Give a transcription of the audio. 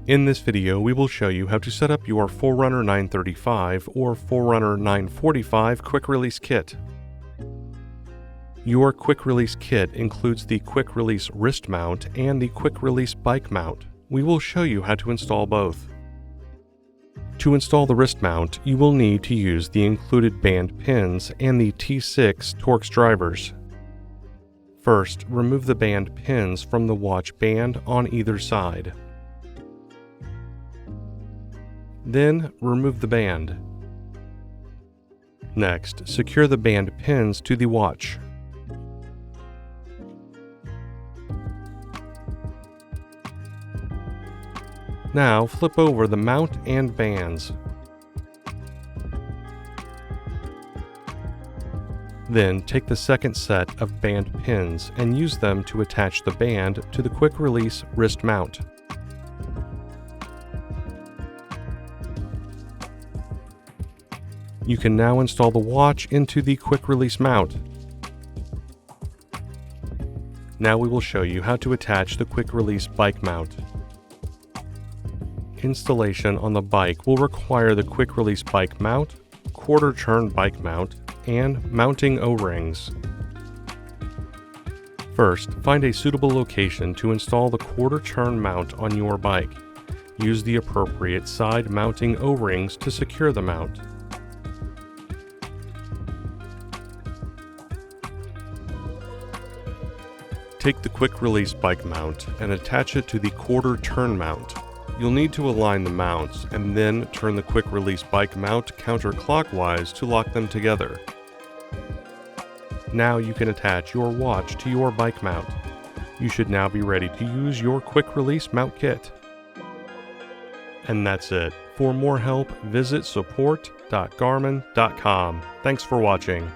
In this video, we will show you how to set up your Forerunner 935 or Forerunner 945 quick release kit. Your quick release kit includes the quick release wrist mount and the quick release bike mount. We will show you how to install both. To install the wrist mount, you will need to use the included band pins and the T6 Torx drivers. First, remove the band pins from the watch band on either side. Then, remove the band. Next, secure the band pins to the watch. Now, flip over the mount and bands. Then, take the second set of band pins and use them to attach the band to the quick release wrist mount. You can now install the watch into the quick release mount. Now we will show you how to attach the quick release bike mount. Installation on the bike will require the quick release bike mount, quarter turn bike mount, and mounting O-rings. First, find a suitable location to install the quarter turn mount on your bike. Use the appropriate side mounting O-rings to secure the mount. Take the quick release bike mount and attach it to the quarter turn mount. You'll need to align the mounts and then turn the quick release bike mount counterclockwise to lock them together. Now you can attach your watch to your bike mount. You should now be ready to use your quick release mount kit. And that's it. For more help, visit support.garmin.com. Thanks for watching.